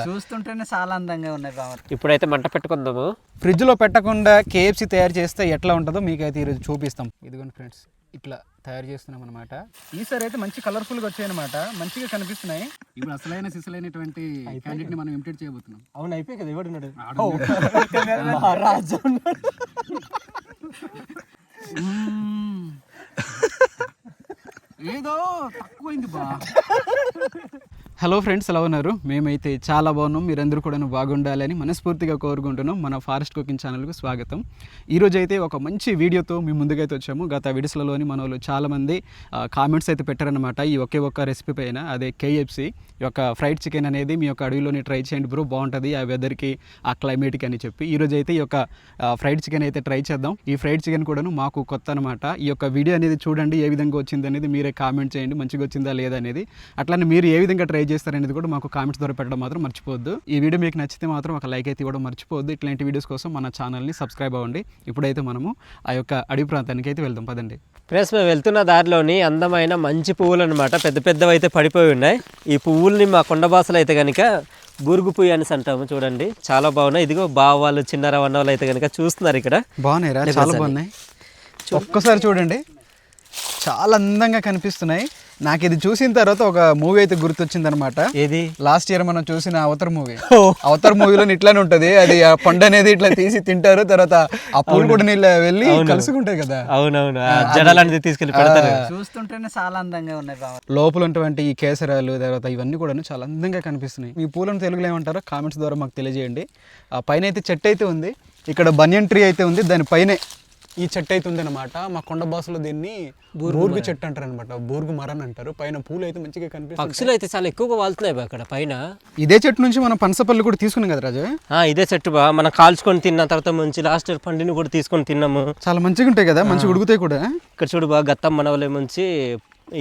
చూస్తుంటేనే చాలా అందంగా ఉన్నాయి బామర్ది. ఇప్పుడైతే మంట పెట్టుకుందాము. ఫ్రిడ్జ్ లో పెట్టకుండా కేఎఫ్సి తయారు చేస్తే ఎట్లా ఉంటుందో మీకైతే ఈరోజు చూపిస్తాం. ఇదిగోండి ఫ్రెండ్స్, ఇట్లా తయారు చేస్తున్నాం అనమాట. ఈసారి అయితే మంచి కలర్ఫుల్ గా వచ్చాయన్నమాట, మంచిగా కనిపిస్తున్నాయి. ఇప్పుడు అసలైన సిసలైనటువంటి క్యాండిడేట్ ని మనం ఇమిటేట్ చేయబోతున్నాం. అవును, అయిపోయి కదా, ఎవడున్నాడు? ఏదో తక్కువైంది బా. హలో ఫ్రెండ్స్, ఎలా ఉన్నారు? మేమైతే చాలా బాగున్నాం. మీరందరూ కూడా బాగుండాలని మనస్ఫూర్తిగా కోరుకుంటున్నాం. మన ఫారెస్ట్ కుకింగ్ ఛానల్కు స్వాగతం. ఈరోజు అయితే ఒక మంచి వీడియోతో మీ ముందుకైతే వచ్చాము. గత వీడియోస్లలోని మన వాళ్ళు చాలామంది కామెంట్స్ అయితే పెట్టారనమాట ఈ ఒక్క రెసిపీ పైన, అదే కేఎఫ్సి ఈ యొక్క ఫ్రైడ్ చికెన్ అనేది మీ యొక్క అడవిలోని ట్రై చేయండి బ్రో, బాగుంటుంది ఆ వెదర్కి ఆ క్లైమేట్కి అని చెప్పి. ఈరోజు అయితే ఈ యొక్క ఫ్రైడ్ చికెన్ అయితే ట్రై చేద్దాం. ఈ ఫ్రైడ్ చికెన్ కూడాను మాకు కొత్త అనమాట. ఈ యొక్క వీడియో అనేది చూడండి, ఏ విధంగా వచ్చింది అనేది మీరే కామెంట్ చేయండి, మంచిగా వచ్చిందా లేదా అనేది. అట్లానే మీరు ఏ విధంగా ట్రై చేస్తారనేది కూడా మాకు కామెంట్స్ ద్వారా పెట్టడం మాత్రం మర్చిపోవద్దు. ఈ వీడియో మీకు నచ్చితే మాత్రం ఒక లైక్ అయితే ఇవ్వడం మర్చిపోవద్దు. ఇట్లాంటి వీడియోస్ కోసం మన ఛానల్ని సబ్స్క్రైబ్ అవ్వండి. ఇప్పుడైతే మనము ఆ యొక్క అడవి ప్రాంతానికి అయితే వెళ్దాం, పదండి. ఫ్రెండ్స్, మేము వెళ్తున్న దారిలోని అందమైన మంచి పువ్వులు అనమాట, పెద్ద పెద్దవి అయితే పడిపోయి ఉన్నాయి. ఈ పువ్వుల్ని మా కొండ భాషలో అయితే కనుక బూరుగు పుయ్యి అనేసి అంటాము. చూడండి చాలా బాగున్నాయి. ఇదిగో బావాళ్ళు చిన్న రవన్నవాళ్ళు అయితే కనుక చూస్తున్నారు ఇక్కడ. బాగున్నాయి, చాలా బాగున్నాయి. ఒక్కసారి చూడండి, చాలా అందంగా కనిపిస్తున్నాయి. నాకు ఇది చూసిన తర్వాత ఒక మూవీ అయితే గుర్తొచ్చింది అనమాట. ఏది? లాస్ట్ ఇయర్ మనం చూసిన అవతార్ మూవీ. అవతార్ మూవీలో ఇట్లానే ఉంటది, అది ఆ పండు అనేది ఇట్లా తీసి తింటారు, తర్వాత ఆ పూలు కూడా నీళ్ళ వెళ్ళి కలుసుకుంటాయి కదా. అవునవును, జడలాంటిది తీసుకెళ్ళి పెడతారు. చూస్తుంటేనే చాలా అందంగా ఉన్నాయి బామర్ది. లోపల ఉన్నటువంటి ఈ కేసరాలు తర్వాత ఇవన్నీ కూడా చాలా అందంగా కనిపిస్తున్నాయి. ఈ పూలను తెలుగులో ఏమంటారో కామెంట్స్ ద్వారా మాకు తెలియజేయండి. ఆ పైన అయితే చెట్టు అయితే ఉంది, ఇక్కడ బనియన్ ట్రీ అయితే ఉంది, దానిపైనే ఈ చెట్టు అయితే ఉంది అనమాట. మా కొండ భాషలో దీన్ని బూర్గు చెట్టు అంటారు అనమాట, బూర్గు మరని అంటారు. పైన పూలు అయితే మంచిగా కనిపిస్తాయి. పక్షులు అయితే చాలా ఎక్కువగా వాళ్తున్నాయి అక్కడ పైన. ఇదే చెట్టు నుంచి మనం పనసపల్లి కూడా తీసుకున్నాం కదా రాజు. ఇదే చెట్టు బా, మనం కాల్చుకొని తిన్న తర్వాత మంచి లాస్ట్ ఇయర్ పండుని కూడా తీసుకొని తిన్నాము. చాలా మంచిగా ఉంటాయి కదా, మంచిగా ఉడుకుతాయి కూడా. ఇక్కడ చూడు బా, గత్తం మనవలే ముంచి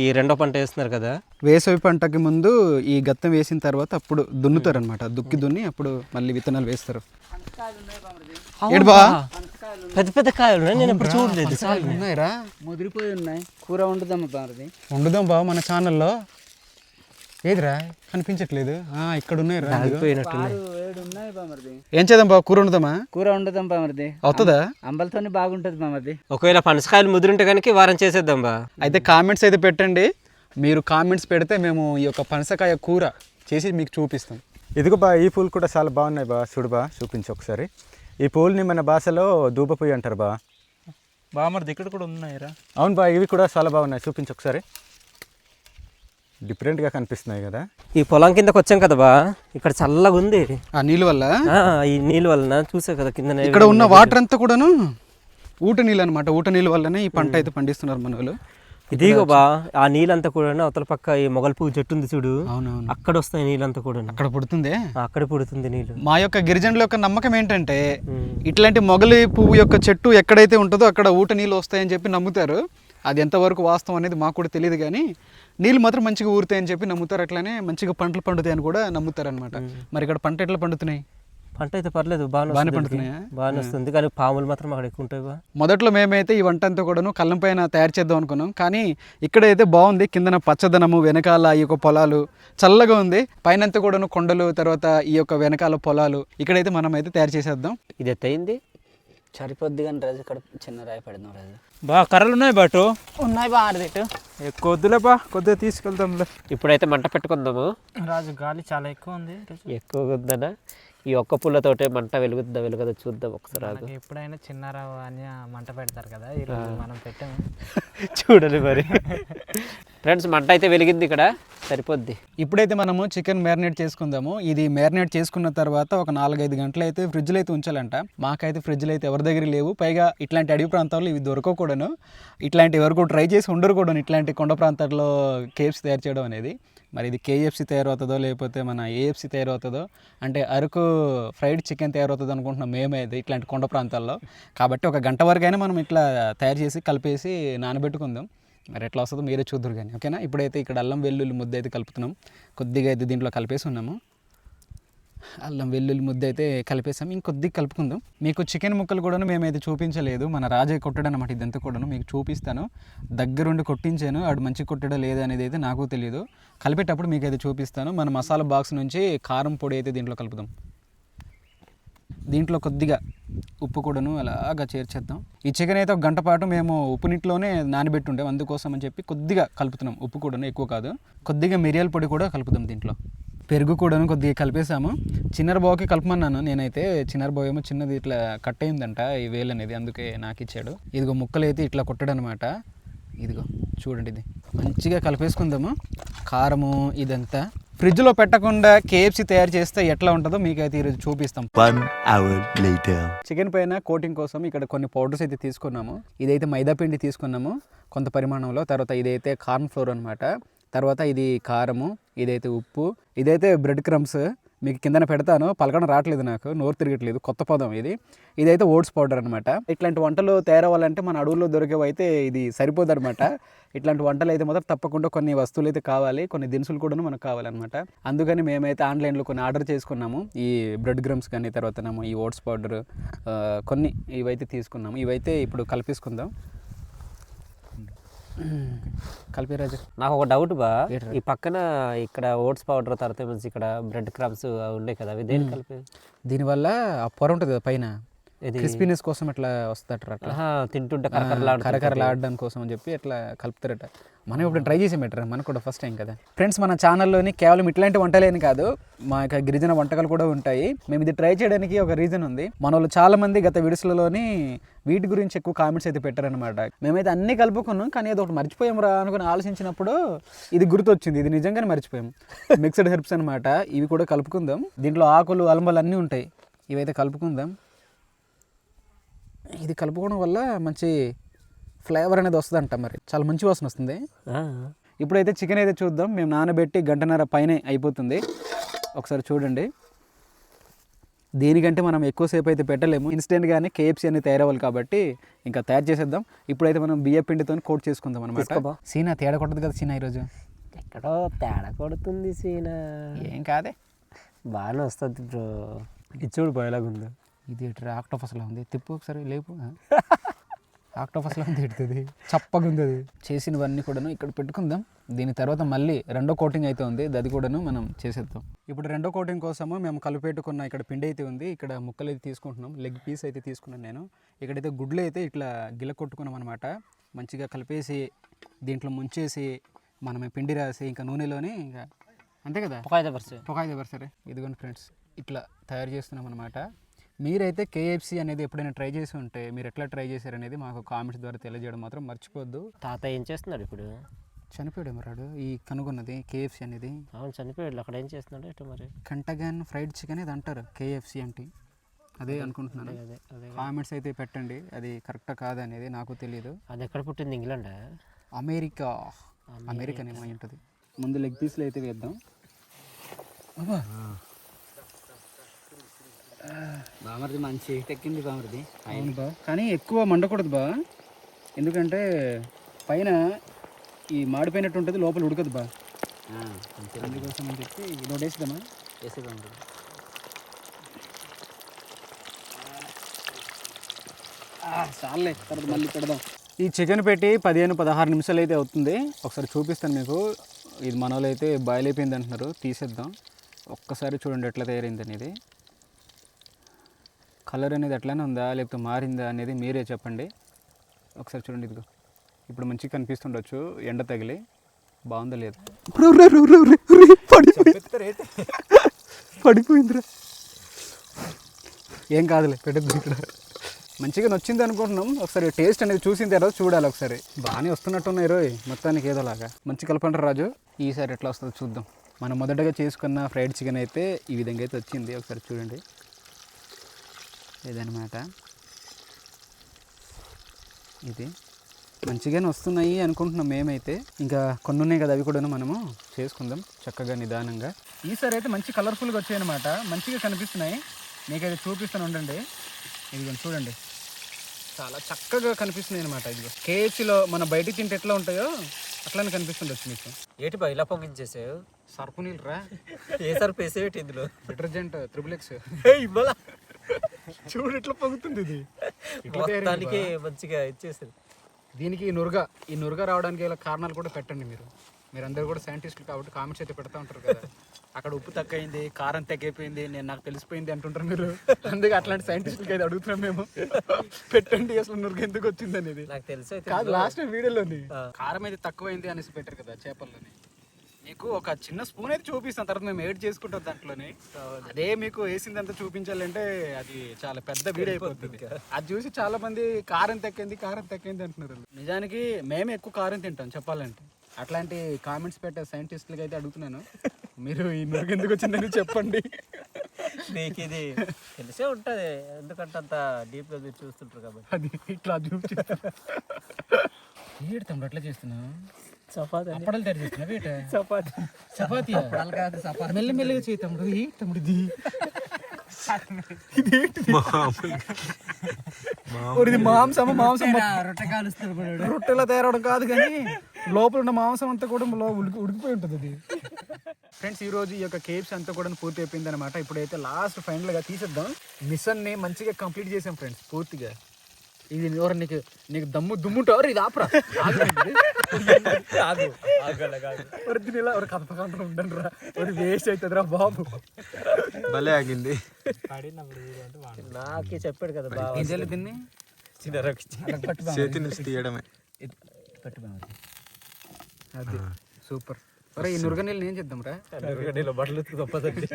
ఈ రెండో పంట వేస్తున్నారు కదా. వేసవి పంటకి ముందు ఈ గత్తం వేసిన తర్వాత అప్పుడు దున్నుతారు అనమాట, దున్ని అప్పుడు మళ్ళీ విత్తనాలు వేస్తారు. పెద్ద పెద్ద కాయలు నేను ఎప్పుడు చూడలేదు. ఉన్నాయిరా, ముదిరిపోయి ఉన్నాయి. కూర వండుదాం బామర్ది. వండుదాం బా మన ఛానల్లో. ఏదిరా కనిపించట్లేదు? ఇక్కడ ఉన్నాయి. ఏం చేద్దాం బా, కూర వండుదామా? కూర వండుదాం బామర్ది. అవుతుందా? అంబలతోనే బాగుంటది బామర్ది. ఒకవేళ పనసకాయలు ముదిరింటే కనుక వారం చేసేద్దాం బా. అయితే కామెంట్స్ అయితే పెట్టండి. మీరు కామెంట్స్ పెడితే మేము ఈ యొక్క పనసకాయ కూర చేసి మీకు చూపిస్తాం. ఇదిగో బా, ఈ పూలు కూడా చాలా బాగున్నాయి బా, చూడు బా, చూపించు ఒకసారి. ఈ పూలని మన భాషలో దూపపుయ్యి అంటారు బా. బామర్ది ఇక్కడ కూడా ఉన్నాయిరా. అవును బా, ఇవి కూడా చాలా బాగున్నాయి, చూపించు ఒకసారి. డిఫరెంట్గా కనిపిస్తున్నాయి కదా. ఈ పొలం కిందకి వచ్చాం కదా బా, ఇక్కడ చల్లగా ఉంది. ఆ నీళ్ళ వల్ల, ఈ నీళ్ళ వలన చూసా కదా కింద ఇక్కడ ఉన్న వాటర్ అంతా కూడాను ఊట నీళ్ళు అనమాట. ఊట నీళ్ళ వల్లనే ఈ పంట అయితే పండిస్తున్నారు మన వాళ్ళు. ఇదిగో బా, ఆ నీళ్ళంతా కూడా అవతల పక్క ఈ మొగల్ పువ్వు చెట్టు ఉంది చూడు, అవునవును, అక్కడ వస్తాయి నీళ్ళంతా కూడా. అక్కడ పుడుతుంది, అక్కడ పుడుతుంది నీళ్ళు. మా యొక్క గిరిజనుల యొక్క నమ్మకం ఏంటంటే ఇట్లాంటి మొగలి పువ్వు యొక్క చెట్టు ఎక్కడైతే ఉంటుందో అక్కడ ఊట నీళ్ళు వస్తాయని చెప్పి నమ్ముతారు. అది ఎంతవరకు వాస్తవం అనేది మాకు కూడా తెలియదు, కానీ నీళ్ళు మాత్రం మంచిగా ఊరుతాయని చెప్పి నమ్ముతారు. అట్లానే మంచిగా పంటలు పండుతాయని కూడా నమ్ముతారు అనమాట. మరి ఇక్కడ పంట ఎట్లా పండుతున్నాయి? పంట అయితే పర్లేదు, బాగానే పండుతున్నాయా? బాగానే వస్తుంది, కానీ పాములు మాత్రం అక్కడ ఎక్కువ ఉంటాయి. మొదట్లో మేమైతే ఈ వంట అంతా కూడాను కళ్ళం పైన తయారు చేద్దాం అనుకున్నాం, కానీ ఇక్కడైతే బాగుంది. కిందన పచ్చదనము, వెనకాల ఈ యొక్క పొలాలు చల్లగా ఉంది, పైనంతా కూడాను కొండలు, తర్వాత ఈ యొక్క వెనకాల పొలాలు. ఇక్కడైతే మనం అయితే తయారు చేసేద్దాం. ఇది ఎత్తయింది, సరిపోద్ది కానీ రాజు ఇక్కడ చిన్న రాయి పెడదాం రాజు. బా కర్రలు ఉన్నాయి బాటు. ఉన్నాయి బామర్ది. ఎక్కువ వద్దులే బా, కొద్దిగా తీసుకెళ్తాంలే. ఇప్పుడైతే మంట పెట్టుకుందాము. రాజు గాలి చాలా ఎక్కువ ఉంది. ఎక్కువగా ఉందనా? ఈ ఒక్క పుల్లతోటే మంట వెలుగుదా చూద్దాం ఒకసారి. ఎప్పుడైనా చిన్న రావు అని మంట పెడతారు కదా, ఈరోజు మనం పెట్టాము. చూడండి మరి ఫ్రెండ్స్, మంట అయితే వెలిగింది ఇక్కడ, సరిపోద్ది. ఇప్పుడైతే మనము చికెన్ మ్యారినేట్ చేసుకుందాము. ఇది మ్యారినేట్ చేసుకున్న తర్వాత ఒక 4-5 గంటలు అయితే ఫ్రిడ్జ్లో అయితే ఉంచాలంట. మాకైతే ఫ్రిడ్జ్లో అయితే ఎవరి దగ్గర లేవు, పైగా ఇట్లాంటి అడవి ప్రాంతాల్లో ఇవి దొరకకూడను. ఇట్లాంటి ఎవరు కూడా ట్రై చేసి ఉండరు కూడా, ఇట్లాంటి కొండ ప్రాంతాల్లో కేఎఫ్సి తయారు చేయడం అనేది. మరి ఇది కేఎఫ్సి తయారవుతుందో లేకపోతే మన ఏఎఫ్సి తయారవుతుందో, అంటే అరకు ఫ్రైడ్ చికెన్ తయారవుతుంది అనుకుంటున్నాం మేమైతే ఇట్లాంటి కొండ ప్రాంతాల్లో. కాబట్టి ఒక గంట వరకైనా మనం ఇట్లా తయారు చేసి కలిపేసి నానబెట్టుకుందాం. మరి ఎట్లా వస్తుందో మీరే చూద్దరు కానీ, ఓకేనా? ఇప్పుడైతే ఇక్కడ అల్లం వెల్లుల్లి ముద్ద అయితే కలుపుతున్నాం, కొద్దిగా అయితే దీంట్లో కలిపేసి ఉన్నాము. అల్లం వెల్లుల్లి ముద్ద అయితే కలిపేసాం. ఇంకొద్దిగా కలుపుకుందాం. మీకు చికెన్ ముక్కలు కూడా మేమైతే చూపించలేదు, మన రాజే కొట్టడం అనమాట. ఇదంతా కూడా మీకు చూపిస్తాను, దగ్గరుండి కొట్టించాను. ఆడు మంచి కొట్టడా లేదా అనేది అయితే నాకు తెలియదు. కలిపేటప్పుడు మీకు అయితే చూపిస్తాను. మన మసాలా బాక్స్ నుంచి కారం పొడి అయితే దీంట్లో కలుపుదాం. దీంట్లో కొద్దిగా ఉప్పు కూడాను అలాగా చేర్చేద్దాం. ఈ చికెన్ అయితే 1 గంట పాటు మేము ఉప్పు నీటిలోనే నానబెట్టి ఉండే, అందుకోసం అని చెప్పి కొద్దిగా కలుపుతున్నాం. ఉప్పు కూడాను ఎక్కువ కాదు. కొద్దిగా మిరియాల పొడి కూడా కలుపుదాం. దీంట్లో పెరుగు కూడాను కొద్దిగా కలిపేసాము. చిన్నర బావుకి కలపమన్నాను నేనైతే. చిన్నర బావు ఏమో చిన్నది ఇట్లా కట్ అయిందంట ఈ వేలు అనేది, అందుకే నాకు ఇచ్చాడు. ఇదిగో ముక్కలు అయితే ఇట్లా కొట్టడనమాట. ఇదిగో చూడండి, ఇది మంచిగా కలిపేసుకుందాము. కారము ఇదంతా ఫ్రిడ్జ్లో పెట్టకుండా KFC తయారు చేస్తే ఎట్లా ఉంటుందో మీకైతే ఈరోజు చూపిస్తాం. 1 hour later. చికెన్ పైన కోటింగ్ కోసం ఇక్కడ కొన్ని పౌడర్స్ అయితే తీసుకున్నాము. ఇదైతే మైదా పిండి తీసుకున్నాము కొంత పరిమాణంలో. తర్వాత ఇదైతే కార్న్ ఫ్లోర్ అనమాట. తర్వాత ఇది కారము, ఇదైతే ఉప్పు, ఇదైతే బ్రెడ్ క్రమ్స్. మీకు కిందన పెడతాను, పలకడం రావట్లేదు నాకు, నోరు తిరగట్లేదు, కొత్త పదం ఇది. ఇదైతే ఓట్స్ పౌడర్ అనమాట. ఇట్లాంటి వంటలు తయారవ్వాలంటే మన అడవుల్లో దొరికేవి అయితే ఇది సరిపోదు అనమాట. ఇట్లాంటి వంటలు అయితే మాత్రం తప్పకుండా కొన్ని వస్తువులు అయితే కావాలి, కొన్ని దినుసులు కూడా మనకు కావాలన్నమాట. అందుకని మేమైతే ఆన్లైన్లో కొన్ని ఆర్డర్ చేసుకున్నాము. ఈ బ్రెడ్ క్రమ్స్ కానీ, తర్వాత ఈ ఓట్స్ పౌడర్ కొన్ని ఇవైతే తీసుకున్నాము. ఇవైతే ఇప్పుడు కలిపేసుకుందాం. కలిపి రాజు, నాకు ఒక డౌట్ బా, ఈ పక్కన ఇక్కడ ఓట్స్ పౌడర్, తర్వాత ఇక్కడ బ్రెడ్ క్రమ్స్ ఉండే కదా, అవి దేని కలిపి? దీనివల్ల ఆ పొర ఉంటుంది కదా పైన, క్రిస్పీనెస్ కోసం ఇట్లా వస్తారట. అట్లా తింటుంటే కరకరలాడడం కోసం అని చెప్పి ఇట్లా కలుపుతారట. మనం ఇప్పుడు ట్రై చేసి పెట్టారు, మనకు కూడా ఫస్ట్ టైం కదా. ఫ్రెండ్స్, మన ఛానల్లోని కేవలం ఇట్లాంటి వంటలేని కాదు, మా యొక్క గిరిజన వంటకాలు కూడా ఉంటాయి. మేము ఇది ట్రై చేయడానికి ఒక రీజన్ ఉంది. మన వాళ్ళు చాలా మంది గత వీడియోస్లలోని వీటి గురించి ఎక్కువ కామెంట్స్ అయితే పెట్టారనమాట. మేమైతే అన్నీ కలుపుకున్నాం, కానీ ఏదో ఒకటి మర్చిపోయాం రా అనుకుని ఆలోచించినప్పుడు ఇది గుర్తొచ్చింది. ఇది నిజంగానే మర్చిపోయాం. మిక్స్డ్ హెర్బ్స్ అనమాట. ఇవి కూడా కలుపుకుందాం. దీంట్లో ఆకులు, అల్మలు అన్నీ ఉంటాయి. ఇవైతే కలుపుకుందాం. ఇది కలుపుకోవడం వల్ల మంచి ఫ్లేవర్ అనేది వస్తుందంట. మరి చాలా మంచి వాసన వస్తుంది. ఇప్పుడైతే చికెన్ అయితే చూద్దాం. మేము నానబెట్టి 1.5 గంట పైనే అయిపోతుంది. ఒకసారి చూడండి. దేనికంటే మనం ఎక్కువసేపు అయితే పెట్టలేము. ఇన్స్టెంట్గానే KFC అనేది తయారవ్వాలి కాబట్టి ఇంకా తయారు చేసేద్దాం. ఇప్పుడైతే మనం బియ్య పిండితో కోట్ చేసుకుందాం అనమాట. సీనా తేడా కొట్టదు కదా సీనా ఈరోజు? ఎక్కడో తేడా కొడుతుంది సీనా. ఏం కాదే, బాగానే వస్తుంది బ్రో. ఇది చూడు పోయేలాగుంది. ఇది ఆక్టోపస్లా ఉంది. తిప్పు ఒకసారి, లేపు. ఆక్టోపస్లా ఉంది, ఎడుతుంది, చప్పగా ఉంది. అది చేసినవన్నీ కూడాను ఇక్కడ పెట్టుకుందాం. దీని తర్వాత మళ్ళీ 2వ కోటింగ్ అయితే ఉంది, అది కూడాను మనం చేసేద్దాం. ఇప్పుడు 2వ కోటింగ్ కోసము మేము కలిపెట్టుకున్న ఇక్కడ పిండి అయితే ఉంది. ఇక్కడ ముక్కలు అయితే తీసుకుంటున్నాం. లెగ్ పీస్ అయితే తీసుకున్నాను నేను. ఇక్కడైతే గుడ్లు అయితే ఇట్లా గిల్ల కొట్టుకున్నాం అనమాట. మంచిగా కలిపేసి దీంట్లో ముంచేసి మనమే పిండి రాసి ఇంకా నూనెలోనే ఇంకా అంతే కదా, పొకాయిదే బర్సరే. ఇదిగోండి ఫ్రెండ్స్, ఇట్లా తయారు చేస్తున్నాం అనమాట. మీరైతే KFC అనేది ఎప్పుడైనా ట్రై చేసి ఉంటే మీరు ఎట్లా ట్రై చేశారనేది మాకు కామెంట్స్ ద్వారా తెలియజేయడం మాత్రం మర్చిపోద్దు. తాత ఏం చేస్తున్నాడు ఇప్పుడు? చనిపోయాడు మరాడు ఈ కనుగొన్నది KFC అనేది. అవును, చనిపోయాడు. అక్కడ ఏం చేస్తున్నాడు ఎటు మరి? కంటగాన్ ఫ్రైడ్ చికెన్ అది అంటారు KFC అంటే. అదే అనుకుంటున్నాను. కామెంట్స్ అయితే పెట్టండి, అది కరెక్టా కాదా అనేది నాకు తెలియదు. అది ఎక్కడ పుట్టింది? ఇంగ్లాండ్? అమెరికానేమో ఉంటుంది. ముందు లెగ్ పీస్లు అయితే వేద్దాం. బామర్ది మంచి ఎక్కింది బామర్ది. అవును బా, కానీ ఎక్కువ మండకూడదు బా, ఎందుకంటే పైన ఈ మాడిపోయినట్టు ఉంటుంది, లోపల ఉడకదు బా. అందుకోసం అని చెప్పి ఇది వేసేద్దామా? వేసేద్దాం. చాలే, తర్వాత మళ్ళీ పెడదాం. ఈ చికెన్ పెట్టి 15-16 నిమిషాలు అయితే అవుతుంది. ఒకసారి చూపిస్తాను మీకు. ఇది మన వాళ్ళు అయితే బాయిల్ అయిపోయింది అంటున్నారు, తీసేద్దాం. ఒక్కసారి చూడండి ఎట్లా తయారైంది అనేది. కలర్ అనేది ఎట్లానే ఉందా లేకపోతే మారిందా అనేది మీరే చెప్పండి. ఒకసారి చూడండి. ఇదిగో ఇప్పుడు మంచిగా కనిపిస్తుండొచ్చు, ఎండ తగిలి. బాగుందా లేదు? పడిపోయిందిరా. ఏం కాదులే, పెట్టద్దు. ఇక్కడ మంచిగా నచ్చింది అనుకుంటున్నాం. ఒకసారి టేస్ట్ అనేది చూసిన తర్వాత చూడాలి. ఒకసారి బాగానే వస్తున్నట్టున్నాయి రోయ్, మొత్తానికి ఏదోలాగా. మంచి కలపంటారు రాజు. ఈసారి ఎట్లా వస్తుందో చూద్దాం. మనం మొదటగా చేసుకున్న ఫ్రైడ్ చికెన్ అయితే ఈ విధంగా అయితే వచ్చింది. ఒకసారి చూడండి. ఇదనమాట. ఇది మంచిగానే వస్తున్నాయి అనుకుంటున్నాం మేమైతే. ఇంకా కొన్ని ఉన్నాయి కదా, అవి కూడా మనము చేసుకుందాం చక్కగా నిదానంగా. ఈసారి అయితే మంచి కలర్ఫుల్గా వచ్చాయి అనమాట, మంచిగా కనిపిస్తున్నాయి. మీకైతే చూపిస్తాను ఉండండి. ఇదిగోండి చూడండి, చాలా చక్కగా కనిపిస్తున్నాయి అనమాట. ఇది కేఎఫ్సీలో మన బయటికి తింటే ఎట్లా ఉంటాయో అట్లానే కనిపిస్తుండొచ్చు మీకు. ఏటి బా ఇలా పొంగించేసావు? సర్పు నీళ్ళు రా, ఏ సర్పు వేసేవి ఇందులో? Detergent XXX. చూడు ఎట్లా పొంగుతుంది ఇది. మొత్తానికి మంచిగా ఇచ్చేసింది. దీనికి ఈ నురగ రావడానికి గల కారణాలు కూడా పెట్టండి. మీరందరూ కూడా సైంటిస్టులు కాబట్టి కామెంట్స్ అయితే పెడతా ఉంటారు కదా, అక్కడ ఉప్పు తక్కువైంది, కారం తగ్గిపోయింది, నాకు తెలిసిపోయింది అంటుంటారు మీరు. అందుకే అట్లాంటి సైంటిస్టులకి అయితే అడుగుతున్నాం మేము, పెట్టండి అసలు నురగ ఎందుకు వచ్చింది అనేది. నాకు తెలుసు కాదు, లాస్ట్ వీడియోలోని కారం అయితే తక్కువైంది అనేసి పెట్టారు కదా చేపల్లోని. మీకు ఒక చిన్న స్పూన్ అయితే చూపిస్తాం, తర్వాత మేము ఎడిట్ చేసుకుంటాం దాంట్లోనే. అదే మీకు వేసిందంతా చూపించాలంటే అది చాలా పెద్ద వీడియో అయిపోతుంది. అది చూసి చాలా మంది కారం తక్కువైంది అంటున్నారు. నిజానికి మేము ఎక్కువ కారం తింటాం చెప్పాలంటే. అట్లాంటి కామెంట్స్ పెట్టే సైంటిస్టులకి అయితే అడుగుతున్నాను, మీరు ఈ నురుగు ఎందుకు వచ్చిందని చెప్పండి. మీకు ఇది తెలిసే ఉంటుంది, ఎందుకంటే అంత డీప్గా మీరు చూస్తుంటారు కాబట్టి. అది ఇట్లా చూపిస్తారు. ఏడు తమ్ముడు అట్లా చేస్తున్నా చపాతి అప్పడాలు తయారు చేస్తున్నా వేట చపాతీ మెల్లమెల్లగా చేయి తమ్ముడు. ఏ తమ్ముడు ఇది మాంసం రొట్టెలా తయారవడం కాదు కానీ లోపల ఉన్న మాంసం అంతా కూడా ఉడికిపోయి ఉంటుంది అది. ఫ్రెండ్స్, ఈ రోజు ఈ యొక్క కేవ్స్ అంతా కూడా పూర్తి అయిపోయింది అనమాట. ఇప్పుడైతే లాస్ట్ ఫైనల్ గా తీసేద్దాం. మిషన్ ని మంచిగా కంప్లీట్ చేసాం ఫ్రెండ్స్ పూర్తిగా. ఇది ఎవరు నీకు దుమ్ముంటారు, ఇది ఆపరా కథపకంటే ఉండండి రా, వేస్ట్ అవుతుంది రా బాబు. భలే ఆగింది. నాకే చెప్పాడు కదా బాగా. ఏం చేయలేదు దీన్ని, చేతి నుంచి తీయడమే. అది సూపర్. ఈ నురగ నీళ్ళు ఏం చేద్దాం రా, బట్టలు తప్పదండి.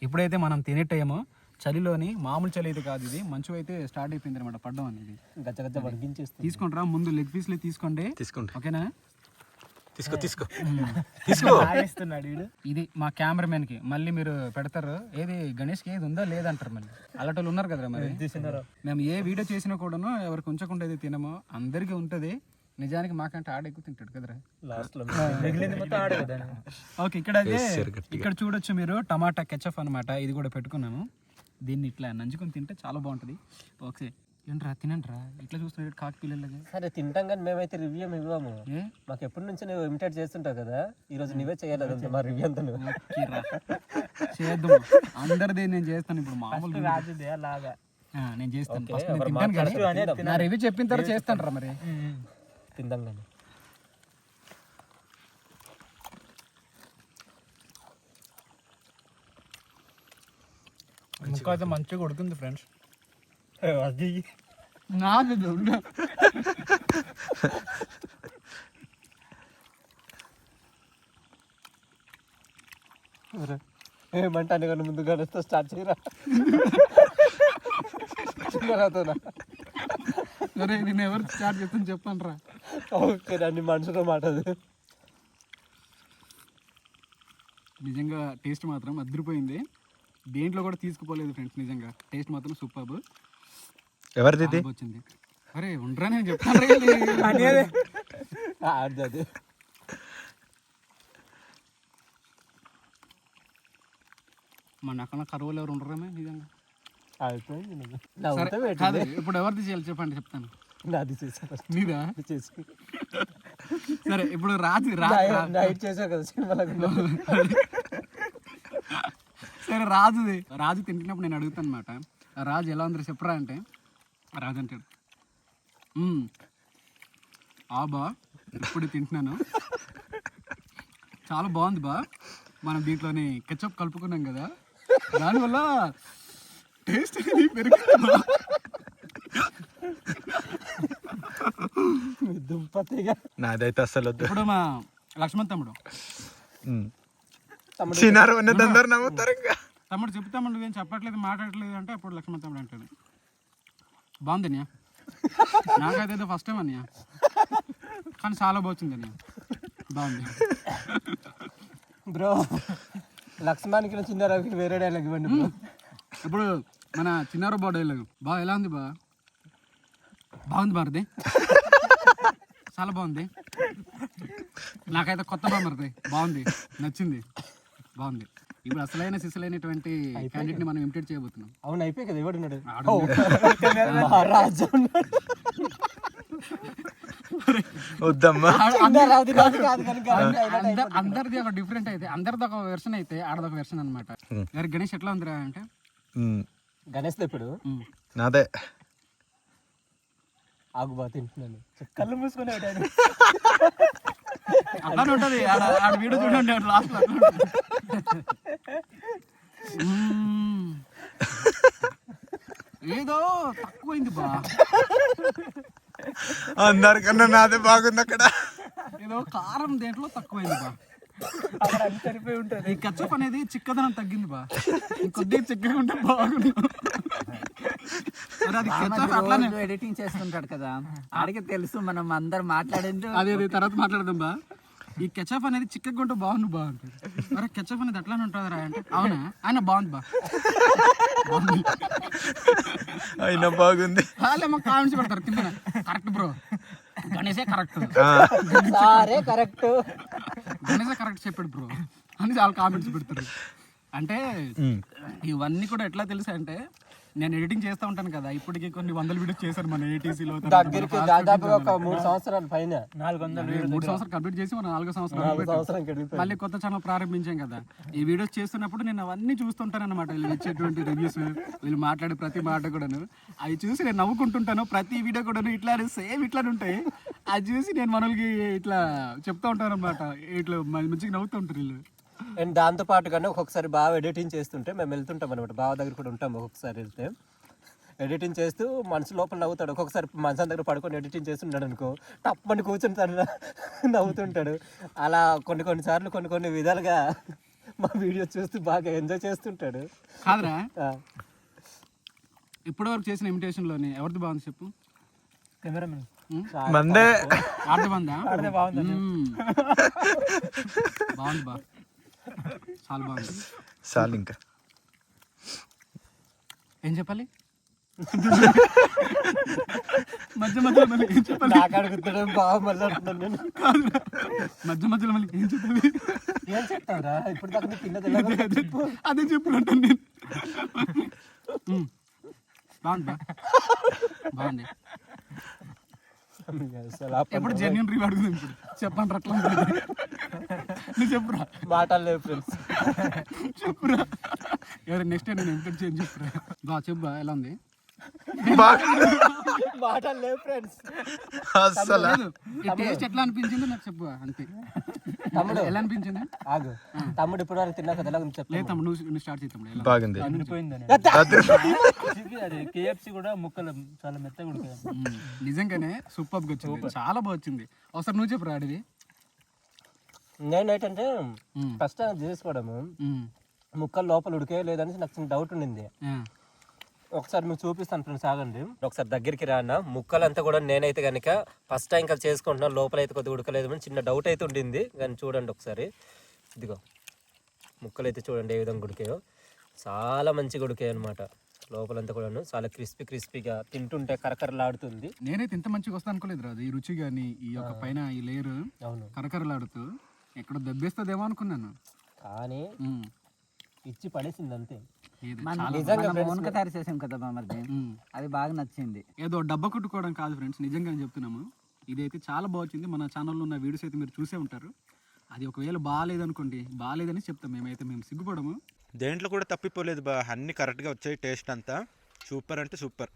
ఇప్పుడైతే మనం తినేటేమో చలిలోని, మామూలు చలి అయితే కాదు, ఇది మంచు అయితే స్టార్ట్ అయిపోయింది అనమాట పడ్డం అనేది. గచ్చ వడికించేస్తుంది. తీసుకోండి రా, ముందు లెగ్ పీస్లే తీసుకోండి. ఓకేనా, తీసుకో ఇది మా కెమెరామెన్ కి మళ్ళీ మీరు పెడతారు. ఏది గణేష్ కి ఏది ఉందా లేదంటారు మళ్ళీ. అలాంటి ఉన్నారు కదరా మరి. మేము ఏ వీడియో చేసినా కూడాను ఎవరికి ఉంచకుండా అయితే తినము, అందరికీ ఉంటది. నిజానికి మాకంటే ఆడ ఎక్కువ తింటాడు కదరా లాస్ట్ లో. ఓకే, ఇక్కడ చూడొచ్చు మీరు టమాటా కెచప్ అనమాట. ఇది కూడా పెట్టుకున్నాము. దీన్ని ఇట్లా నంచుకొని తింటే చాలా బాగుంటది. ఓకే ఏంట్రా తినండిరా, ఇట్లా చూస్తున్నాడు కాకి పిల్లలకి. సరే తింటాం కానీ మేమైతే రివ్యూ ఇవ్వము. మాకు ఎప్పటి నుంచి నువ్వు ఇమిటేట్ చేస్తుంటావు కదా, ఈ రోజు నువ్వే చేయాలి మా రివ్యూ అంతా. చేద్దాం, అందరిది నేను చేస్తాను. ఇప్పుడు మామూలు నేను చేస్తాను, నా రివ్యూ చెప్పిన తర్వాత చేస్తాను రా మరి. తిందాం కానీ ముక్క అయితే మంచిగా ఉడుకుంది ఫ్రెండ్స్. ఏమంటాను కానీ ముందు గణేష్తో స్టార్ట్ చేయరా. సరే నేను ఎవరు స్టార్ట్ చేస్తాను చెప్పండి రా. ఓకే, అన్ని మనసులో మాట. నిజంగా టేస్ట్ మాత్రం అదిరిపోయింది. దేంట్లో కూడా తీసుకుపోలేదు ఫ్రెండ్స్, నిజంగా టేస్ట్ మాత్రం సూపర్. ఎవరిది వచ్చింది? అరే ఉండరా, నేను చెప్తాను. మన అక్కడ కరువులు ఎవరు ఉండరామే నిజంగా. ఇప్పుడు ఎవరిది చేయాలి చెప్పండి, చెప్తాను. నాది చేశాను, నీదా చేసి. సరే ఇప్పుడు రాజు నైట్ చేసావు కదా సినిమాలో. సరే రాజు తింటున్నప్పుడు నేను అడుగుతాను అనమాట, రాజు ఎలా ఉందో చెప్పరా అంటే రాజు అంటాడు, బా ఇప్పుడు తింటున్నాను, చాలా బాగుంది బా, మనం దీంట్లోని కెచప్ కలుపుకున్నాం కదా, దానివల్ల టేస్ట్ అనేది పెరిగింది. నాదైతే అసలు వద్దు. ఇప్పుడు మా లక్ష్మణ్ తమ్ముడు తమ్ముడు చెప్తాము, నువ్వేం చెప్పట్లేదు మాట్లాడట్లేదు అంటే అప్పుడు లక్ష్మణ్ తమ్ముడు అంటాడు బాగుంది అన్నయ్య, నాకైతే ఫస్ట్ టైం అన్నయ్య, కానీ చాలా బాగుంది అన్నయ్య, బాగుంది బ్రో. లక్ష్మణ్కి చిన్నారావుకి వేరే డైలాగ్ ఇవ్వండి బ్రో. ఇప్పుడు మన చిన్నారావు బాగా డైలాగ్ బా ఎలా ఉంది బా, బాగుంది మరిది, చాలా బాగుంది, నాకైతే కొత్త బా మరిది, బాగుంది, నచ్చింది, బాగుంది. ఇప్పుడు అసలైన సిసలైనటువంటి క్యాండిడేట్ ని మనం ఇమిటేట్ చేయబోతున్నాం. అవును అయిపోయి కదా ఎవడున్నాడు వద్దమ్మా. అందరిది ఒక డిఫరెంట్ అయితే, అందరిది ఒక వెర్షన్ అయితే ఆడదొక వెర్షన్ అనమాట. గణేష్ ఎట్లా ఉందిరా అంటే గణేష్ ఇప్పుడు నాదే ఆగు బాగా తింటున్నాను కళ్ళు మూసుకొని అట్లానే ఉంటది. ఆడ వీడియో చూడండి లాస్ట్ లో ఏదో తక్కువైంది బా, అందరికన్నా నాదే బాగుంది అక్కడ. ఏదో కారం దేంట్లో తక్కువైంది బా. ఈ కచ్చప్ అనేది చిక్కదనం తగ్గింది బా, ఇంకొద్ది చిక్కగా ఉంటే బాగుంది. అది ketchup అట్లానే ఎడిటింగ్ చేస్తుంటాడు కదా, ఆడికి తెలుసు మనం అందరు మాట్లాడేది. అదే తర్వాత మాట్లాడదాం బా. ఈ కెచప్ అనేది చిక్కగా ఉంటే బాగుంటుంది. మరి కెచప్ అనేది అట్లానే ఉంటుందిరా అంటే అవునా ఆయన బాగుంది బా, అయినా బాగుంది. వాళ్ళే మాకు కామెంట్స్ పెడతారు కింద, కరెక్ట్ బ్రో గణేశే కరెక్ట్, కరెక్ట్ గణేశే కరెక్ట్ చెప్పాడు బ్రో అని చాలా కామెంట్స్ పెడతారు. అంటే ఇవన్నీ కూడా ఎట్లా తెలుసా అంటే, నేను ఎడిటింగ్ చేస్తూ ఉంటాను కదా, ఇప్పటికి కొన్ని 100 వీడియోస్ చేశారు మన ఏటీసీలో. దగ్గరికి దాదాపు ఒక 3 సంవత్సరాల పైన 3 సంవత్సరాలు కంప్లీట్ చేసి మనం 4వ సంవత్సరం మళ్ళీ కొత్త ఛానల్ ప్రారంభించాం కదా. ఈ వీడియోస్ చేస్తున్నప్పుడు నేను అవన్నీ చూస్తుంటాను అనమాట, వీళ్ళు ఇచ్చేటువంటి రివ్యూస్, వీళ్ళు మాట్లాడే ప్రతి మాట కూడాను అవి చూసి నేను నవ్వుకుంటుంటాను. ప్రతి వీడియో కూడాను ఇట్లా సేమ్ ఇట్లానే ఉంటాయి. అది చూసి నేను మనకి ఇట్లా చెప్తూ ఉంటాను అనమాట, ఇట్లా మంచిగా నవ్వుతూ ఉంటారు వీళ్ళు. అండ్ దాంతో పాటుగానే ఒక్కొక్కసారి బాగా ఎడిటింగ్ చేస్తుంటే మేము వెళ్తుంటాం అనమాట, బావ దగ్గర కూడా ఉంటాం. ఒక్కొక్కసారి వెళ్తే ఎడిటింగ్ చేస్తూ మనసు లోపల నవ్వుతాడు. ఒక్కొక్కసారి మనసు దగ్గర పడుకొని ఎడిటింగ్ చేస్తుంటాడు అనుకో, తప్పని కూర్చుంటాడు నవ్వుతుంటాడు. అలా కొన్నిసార్లు కొన్ని విధాలుగా మా వీడియోస్ చూస్తూ బాగా ఎంజాయ్ చేస్తుంటాడు. కాదురా, ఇప్పటివరకు చేసిన ఇమిటేషన్లోని ఎవరిది బాగుంది చెప్పు? కెమెరామెన్ మందే ఆడది బాగుందా? బాగుంది బా, చాలా బాగుంది. చాలు ఇంకా ఏం చెప్పాలి? మధ్య మధ్యలో మళ్ళీ ఏం చెప్పాలి? నాకు అడుగుతాడు బాగా మళ్ళీ అంటున్నాను నేను. మధ్య మధ్యలో మళ్ళీ ఏం చెప్పాలి? ఏం చెప్తావురా ఇప్పుడు దాకా నీకు తిన్నది అదే చెప్పు అంటాను నేను. బాగుంది బా, బాగుంది. ఎప్పుడు జెన్యున్ రివ్యూ అడుగుదాం. ఇప్పుడు చెప్పండి అట్లా నువ్వు చెప్పురా, మాటలు లేవు ఫ్రెండ్స్, చెప్పురా. ఎవరు నెక్స్ట్ నేను ఎంకరేజ్ చేయని చెప్పురా. బా చెప్పు ఎలా ఉంది? మాటలు లేవు ఫ్రెండ్స్. అసలు టేస్ట్ ఎట్లా అనిపించింది నాకు చెప్పు అంతే. తమ్ముడు ఎలా అనిపించింది? ఆగు తమ్ముడు ఇప్పుడు వరకు తిన్నా కదా, ఎలా చెప్పలేదు. లేదు తమ్ముడు నువ్వు స్టార్ట్ చేయి తమ్ముడు. ఎలా బాగుంది. కేఎఫ్సి కూడా ముక్కలు చాలా మెత్తగా ఉడికాయి. నిజంగానే సూపర్గా వచ్చింది, చాలా బాగా వచ్చింది. ఒకసారి నువ్వు చెప్పు రాడిది. నేనేంటంటే ఫస్ట్ చేసుకోవడము ముక్కలు లోపల ఉడికే లేదని నాకు చిన్న డౌట్ ఉండింది. ఒకసారి మీకు చూపిస్తాను ఫ్రెండ్స్, ఆగండి ఒకసారి దగ్గరికి రానా. ముక్కలంతా కూడా నేనైతే కనుక ఫస్ట్ టైం కలిసి చేసుకుంటున్నాను, లోపల అయితే కొద్దిగా ఉడకలేదు అని చిన్న డౌట్ అయితే ఉండింది. కానీ చూడండి ఒకసారి, ఇదిగో ముక్కలు అయితే చూడండి ఏ విధంగా ఉడికాయో, చాలా మంచిగా ఉడికాయి అనమాట. లోపలంతా కూడాను చాలా క్రిస్పీగా తింటుంటే కరకరలాడుతుంది. నేనైతే ఇంత మంచిగా వస్తా అనుకోలేదు రాదు. ఈ రుచి కానీ ఈ యొక్క పైన ఈ లేయర్ అవును కరకరలాడుతూ ఎక్కడ దెబ్బేస్తుందేమో అనుకున్నాను, కానీ ఇచ్చి పడేసింది అంతే. తయారు చేసాం కదా మరిది, అది బాగా నచ్చింది. ఏదో డబ్బా కొట్టుకోవడం కాదు ఫ్రెండ్స్, నిజంగా చెప్తున్నాము. ఇదైతే చాలా బాగుంది. మన ఛానల్లో ఉన్న వీడియోస్ అయితే మీరు చూసే ఉంటారు. అది ఒకవేళ బాగాలేదనుకోండి, బాగాలేదని చెప్తాం. మేము సిగ్గుపడము. దేంట్లో కూడా తప్పిపోలేదు బా, అన్ని కరెక్ట్గా వచ్చాయి. టేస్ట్ అంతా సూపర్ అంటే సూపర్.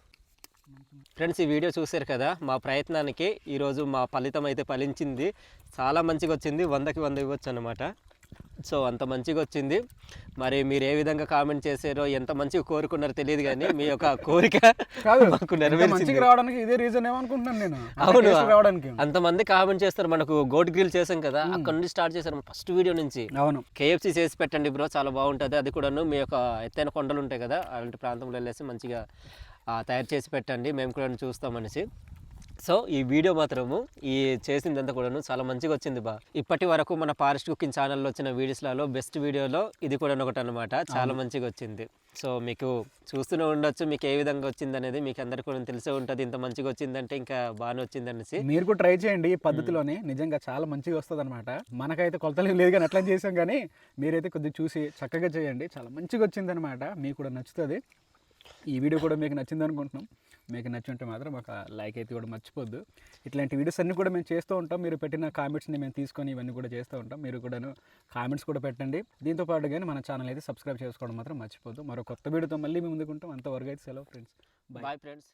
ఫ్రెండ్స్ ఈ వీడియో చూశారు కదా, మా ప్రయత్నానికి ఈరోజు మా ఫలితం అయితే ఫలించింది. చాలా మంచిగా వచ్చింది, 100కి 100 ఇవ్వచ్చు అనమాట. సో అంత మంచిగా వచ్చింది. మరి మీరు ఏ విధంగా కామెంట్ చేశారో, ఎంత మంచిగా కోరుకున్నారో తెలియదు, కానీ మీ యొక్క కోరిక మాకు నెరవేర్చింది. రావడానికి ఇదే రీజన్ ఏమనుకుంటున్నాను నేను. అవును, అంతమంది కామెంట్ చేస్తారు. మనకు గోట్ గ్రిల్ చేసాం కదా, అక్కడ నుండి స్టార్ట్ చేశారు ఫస్ట్ వీడియో నుంచి. అవును, కేఎఫ్సి చేసి పెట్టండి బ్రో, చాలా బాగుంటుంది. అది కూడాను మీ యొక్క ఎత్తైన కొండలు ఉంటాయి కదా, అలాంటి ప్రాంతంలో వెళ్ళేసి మంచిగా తయారు చేసి పెట్టండి, మేము కూడా చూస్తామనేసి. సో ఈ వీడియో మాత్రము ఈ చేసిందంతా కూడాను చాలా మంచిగా వచ్చింది బా. ఇప్పటి వరకు మన ఫారెస్ట్ కుకింగ్ ఛానల్లో వచ్చిన వీడియోస్లలో బెస్ట్ వీడియోలో ఇది కూడా ఒకటి అనమాట. చాలా మంచిగా వచ్చింది. సో మీకు చూస్తూనే ఉండొచ్చు మీకు ఏ విధంగా వచ్చింది అనేది, మీకు అందరికీ కూడా తెలిసే ఉంటుంది. ఇంత మంచిగా వచ్చిందంటే ఇంకా బాగానే వచ్చింది అనేసి. మీరు కూడా ట్రై చేయండి ఈ పద్ధతిలోనే, నిజంగా చాలా మంచిగా వస్తుంది అనమాట. మనకైతే కొలతలు లేదు కానీ అట్లా చేసాం, కానీ మీరైతే కొద్దిగా చూసి చక్కగా చేయండి. చాలా మంచిగా వచ్చింది అనమాట, మీకు కూడా నచ్చుతుంది. ఈ వీడియో కూడా మీకు నచ్చింది అనుకుంటున్నాం. మీకు నచ్చుంటే మాత్రం ఒక లైక్ అయితే కూడా మర్చిపోద్దు. ఇట్లాంటి వీడియోస్ అన్నీ కూడా మేము చేస్తూ ఉంటాం. మీరు పెట్టిన కామెంట్స్ని మేము తీసుకొని ఇవన్నీ కూడా చేస్తూ ఉంటాం. మీరు కూడాను కామెంట్స్ కూడా పెట్టండి. దీంతో పాటు కానీ మన ఛానల్ అయితే సబ్స్క్రైబ్ చేసుకోవడం మాత్రం మర్చిపోద్దు. మరో కొత్త వీడియోతో మళ్ళీ మేము ముందుకుంటాం. అంతవరకు అయితే సెలవు ఫ్రెండ్స్. Bye friends.